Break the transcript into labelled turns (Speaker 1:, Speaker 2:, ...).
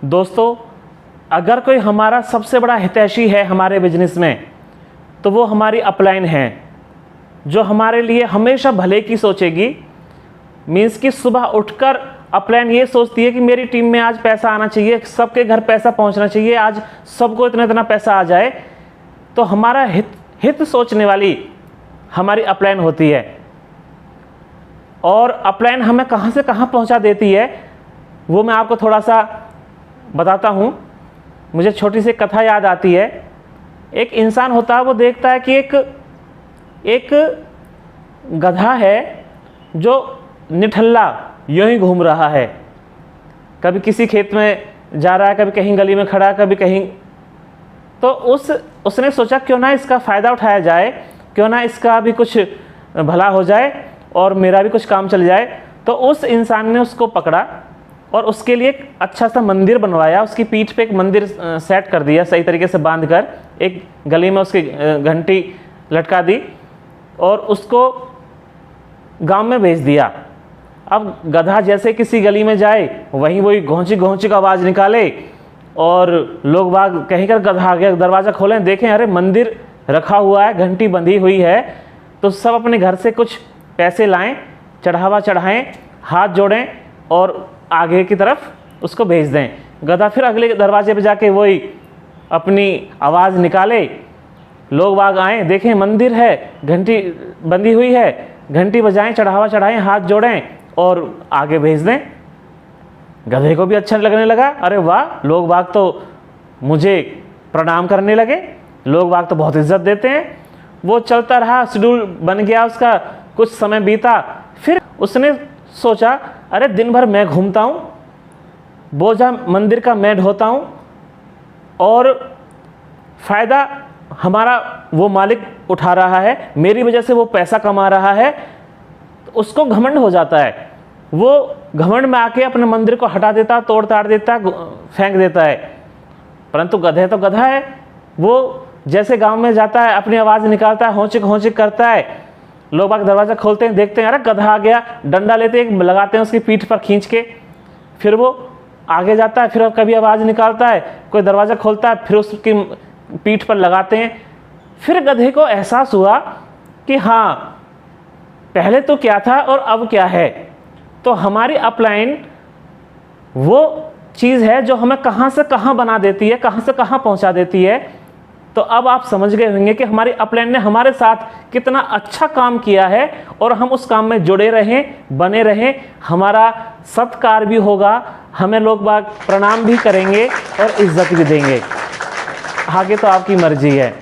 Speaker 1: दोस्तों, अगर कोई हमारा सबसे बड़ा हितैषी है हमारे बिजनेस में, तो वो हमारी अपलाइन है, जो हमारे लिए हमेशा भले की सोचेगी। मीन्स कि सुबह उठकर अपलाइन ये सोचती है कि मेरी टीम में आज पैसा आना चाहिए, सबके घर पैसा पहुंचना चाहिए, आज सबको इतना इतना पैसा आ जाए। तो हमारा हित सोचने वाली हमारी अपलाइन होती है। और अपलाइन हमें कहाँ से कहाँ पहुंचा देती है, वो मैं आपको थोड़ा सा बताता हूँ। मुझे छोटी सी कथा याद आती है। एक इंसान होता है, वो देखता है कि एक गधा है जो निठल्ला यूं ही घूम रहा है, कभी किसी खेत में जा रहा है, कभी कहीं गली में खड़ा, कभी कहीं। तो उसने सोचा क्यों ना इसका फ़ायदा उठाया जाए, क्यों ना इसका भी कुछ भला हो जाए और मेरा भी कुछ काम चल जाए। तो उस इंसान ने उसको पकड़ा और उसके लिए एक अच्छा सा मंदिर बनवाया। उसकी पीठ पे एक मंदिर सेट कर दिया, सही तरीके से बांध कर, एक गली में उसकी घंटी लटका दी और उसको गांव में भेज दिया। अब गधा जैसे किसी गली में जाए, वही घोंची घोंची का आवाज़ निकाले और लोग बाग कहीं कर गधा आ गया, दरवाज़ा खोलें, देखें अरे मंदिर रखा हुआ है, घंटी बंधी हुई है। तो सब अपने घर से कुछ पैसे लाएं, चढ़ावा चढ़ाएं, हाथ जोड़ें और आगे की तरफ उसको भेज दें। गधा फिर अगले दरवाजे पे जाके वही अपनी आवाज़ निकाले, लोग बाग आएँ, देखें मंदिर है, घंटी बंधी हुई है, घंटी बजाएं, चढ़ावा चढ़ाएं, हाथ जोड़ें और आगे भेज दें। गधे को भी अच्छा लगने लगा, अरे वाह, लोग बाग तो मुझे प्रणाम करने लगे, लोग बाग तो बहुत इज्जत देते हैं। वो चलता रहा, शेड्यूल बन गया उसका, कुछ समय बीता। फिर उसने सोचा अरे दिन भर मैं घूमता हूँ, बोझा मंदिर का मैं ढोता हूँ और फ़ायदा हमारा वो मालिक उठा रहा है, मेरी वजह से वो पैसा कमा रहा है। तो उसको घमंड हो जाता है, वो घमंड में आके अपने मंदिर को हटा देता, तोड़ ताड़ देता, फेंक देता है। परंतु गधे तो गधा है, वो जैसे गांव में जाता है अपनी आवाज़ निकालता है, होंचिक होंचिक करता है, लोग बाग दरवाज़ा खोलते हैं, देखते हैं अरे गधा आ गया, डंडा लेते हैं, लगाते हैं उसकी पीठ पर खींच के, फिर वो आगे जाता है, फिर कभी आवाज़ निकालता है, कोई दरवाज़ा खोलता है, फिर उसकी पीठ पर लगाते हैं। फिर गधे को एहसास हुआ कि हाँ, पहले तो क्या था और अब क्या है। तो हमारी अपलाइन वो चीज़ है जो हमें कहाँ से कहाँ बना देती है, कहाँ से कहाँ पहुँचा देती है। तो अब आप समझ गए होंगे कि हमारी अपलाइन ने हमारे साथ कितना अच्छा काम किया है और हम उस काम में जुड़े रहें, बने रहें, हमारा सत्कार भी होगा, हमें लोग बाग प्रणाम भी करेंगे और इज्जत भी देंगे। आगे तो आपकी मर्जी है।